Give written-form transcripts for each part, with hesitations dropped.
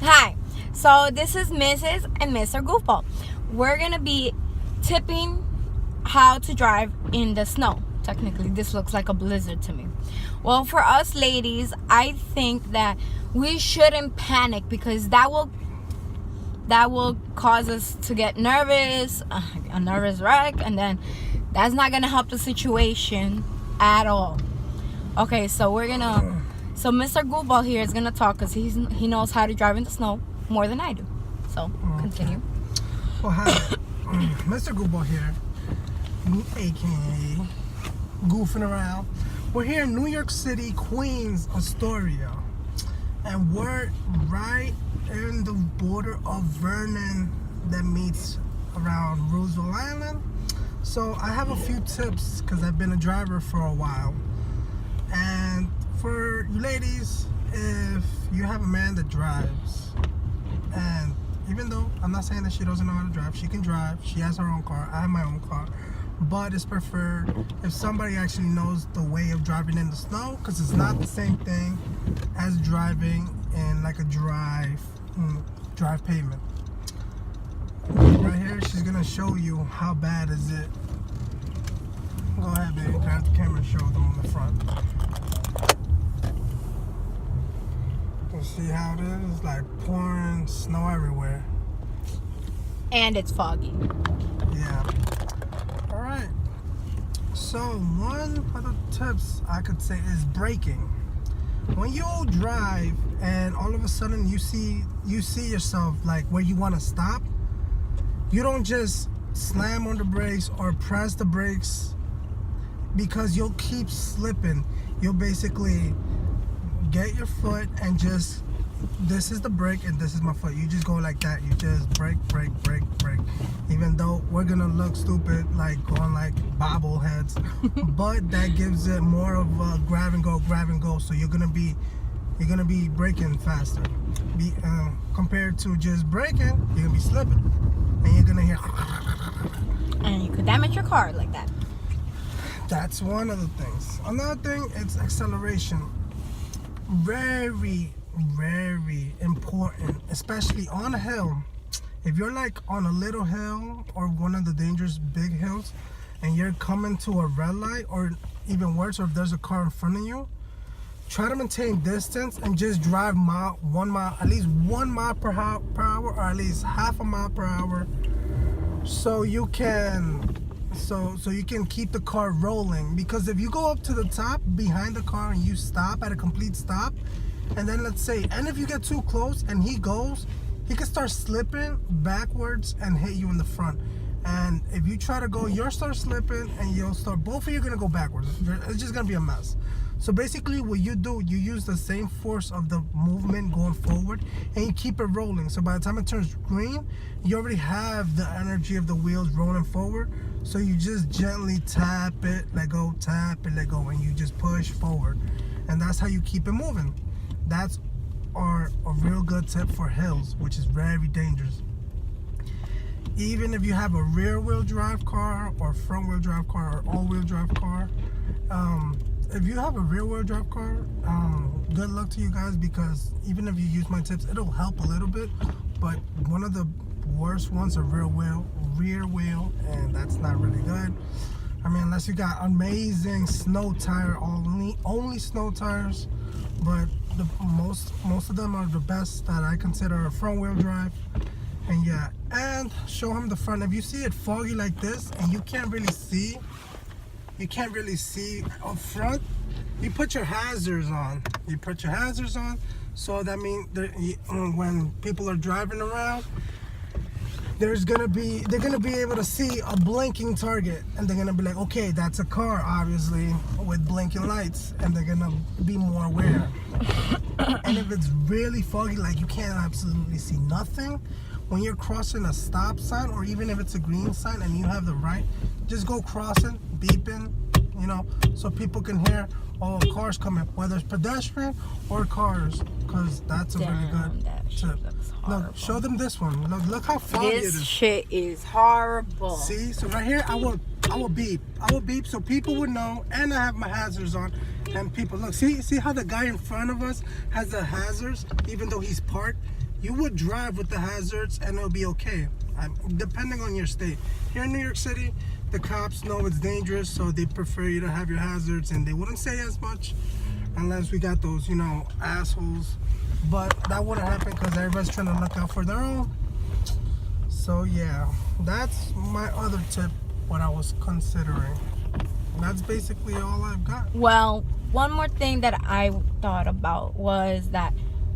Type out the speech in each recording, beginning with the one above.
Hi. So this is Mrs. and Mr. Goofball. We're gonna be tipping how to drive in the snow. Technically, this looks like a blizzard to me. Well, for us ladies, I think that we shouldn't panic because that will cause us to get nervous, a nervous wreck, and then that's not gonna help the situation at all. Okay, so so Mr. Goofball here is gonna talk because he knows how to drive in the snow more than I do. So continue. Well, hi, Mr. Goofball here, aka Goofing Around. We're here in New York City, Queens, Astoria, and we're right in the border of Vernon that meets around Roosevelt Island. So I have a few tips because I've been a driver for a while. And for you ladies, if you have a man that drives, and even though I'm not saying that she doesn't know how to drive, she can drive, she has her own car, I have my own car, but it's preferred if somebody actually knows the way of driving in the snow, because it's not the same thing as driving in like a drive pavement. Right here, she's gonna show you how bad is it. Go ahead, baby, grab the camera and show them on the front. You see how it is? It's like pouring snow everywhere. And it's foggy. Yeah. Alright. So one of the tips I could say is braking. When you drive and all of a sudden you see yourself like where you want to stop, you don't just slam on the brakes or press the brakes, because you'll keep slipping. You'll basically get your foot and just, this is the brake and this is my foot. You just go like that. You just brake. Even though we're gonna look stupid, like going like bobbleheads, but that gives it more of a grab and go. So you're gonna be braking faster. Compared to just braking, you're gonna be slipping, and you're gonna hear. And you could damage your car like that. That's one of the things. Another thing, it's acceleration. Very important, especially on a hill. If you're like on a little hill or one of the dangerous big hills and you're coming to a red light, or even worse, or if there's a car in front of you, try to maintain distance and just drive 1 mile, at least 1 mile per hour, or at least half a mile per hour, so you can keep the car rolling. Because if you go up to the top behind the car and you stop at a complete stop, and then let's say, and if you get too close and he can start slipping backwards and hit you in the front. And if you try to go, you'll start slipping and both of you are gonna go backwards. It's just gonna be a mess. So basically what you do, you use the same force of the movement going forward and you keep it rolling. So by the time it turns green, you already have the energy of the wheels rolling forward. So you just gently tap it, let go, and you just push forward. And that's how you keep it moving. That's a real good tip for hills, which is very dangerous. Even if you have a rear wheel drive car or front wheel drive car or all wheel drive car, if you have a rear wheel drive car, good luck to you guys, because even if you use my tips, it'll help a little bit, but one of the worst ones are rear wheel, and that's not really good. I mean, unless you got amazing snow tire, only snow tires, but the most of them are the best that I consider a front wheel drive. And yeah, and show him the front. If you see it foggy like this and you can't really see up front, you put your hazards on. So that means when people are driving around, they're gonna be able to see a blinking target, and they're gonna be like, okay, that's a car, obviously, with blinking lights, and they're gonna be more aware. And if it's really foggy, like you can't absolutely see nothing, when you're crossing a stop sign, or even if it's a green sign and you have the right, just go crossing, beeping, so people can hear, oh, cars coming, whether it's pedestrian or cars, because that's a really good tip. Look, show them this one. Look how foggy it is. This shit is horrible. See, so right here, I will beep so people would know, and I have my hazards on, and people look. See how the guy in front of us has the hazards, even though he's parked. you would drive with the hazards and it'll be okay. Depending on your state. Here in New York City, the cops know it's dangerous, so they prefer you to have your hazards, and they wouldn't say as much unless we got those, you know, assholes. But that wouldn't happen because everybody's trying to look out for their own. So yeah, that's my other tip, what I was considering. That's basically all I've got. Well, one more thing that I thought about was that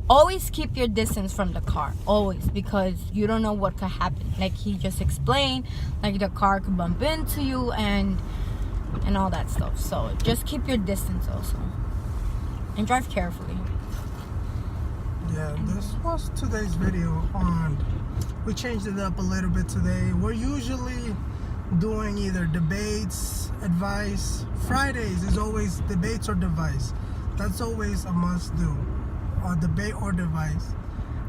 always keep your distance from the car, always, because you don't know what could happen. Like he just explained, like the car could bump into you and all that stuff. So just keep your distance also, and drive carefully. Yeah, this was today's video on, we changed it up a little bit today. We're usually doing either debates, advice. Fridays is always debates or advice. That's always a must do. Or debate or device.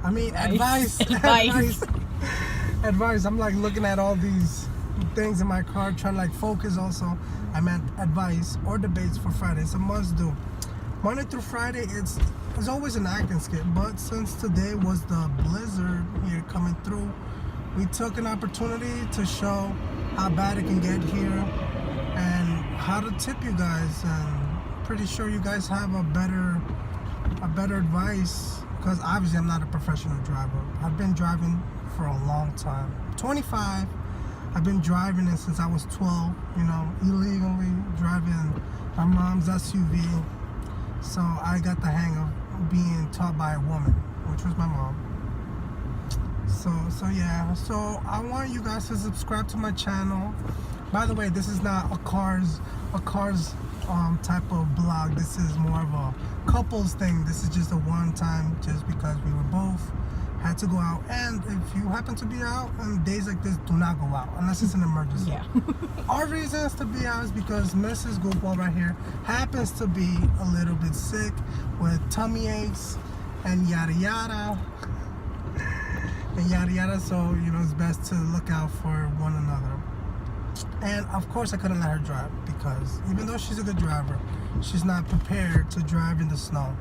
I mean, advice. Advice. Advice. I'm like looking at all these things in my car, trying to like focus also. I meant advice or debates for Friday. It's a must do. Monday through Friday, it's always an acting skit. But since today was the blizzard here coming through, we took an opportunity to show how bad it can get here and how to tip you guys. And pretty sure you guys have a better advice, because obviously I'm not a professional driver. I've been driving for a long time. 25. I've been driving it since I was 12, you know, illegally driving my mom's SUV. So I got the hang of being taught by a woman, which was my mom. So yeah, so I want you guys to subscribe to my channel. By the way, this is not a cars type of blog. This is more of a couples thing. This is just a one time, just because we were both had to go out. And if you happen to be out on days like this, do not go out unless it's an emergency. Yeah. Our reasons to be out is because Mrs. Goofball right here happens to be a little bit sick with tummy aches and yada yada. And yada yada, so you know it's best to look out for one another. And of course I couldn't let her drive, because even though she's a good driver, she's not prepared to drive in the snow.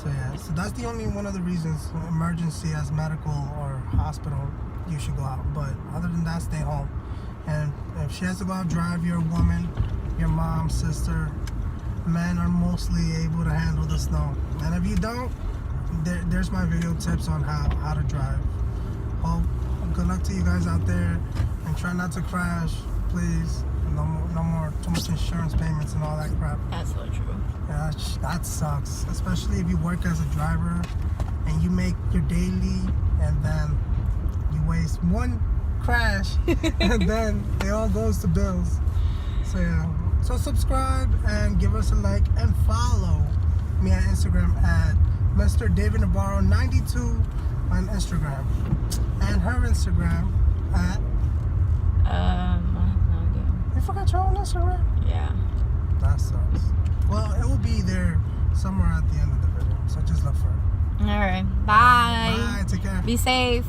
So yeah, so that's the only one of the reasons, emergency as medical or hospital, you should go out. But other than that, stay home. And if she has to go out drive, you're a woman, your mom, sister, men are mostly able to handle the snow. And if you don't, there's my video tips on how to drive. Well, good luck to you guys out there, and try not to crash, please. No more too much insurance payments and all that crap. That's so true. Yeah, that sucks, especially if you work as a driver and you make your daily, and then you waste one crash and then it all goes to bills. So yeah, so subscribe and give us a like, and follow me on Instagram at Mr. David Navarro 92 on Instagram, and her Instagram at you forgot your own Instagram? Yeah. That sucks. Well, it will be there somewhere at the end of the video, so just look for it. All right. Bye. Bye. Take care. Be safe.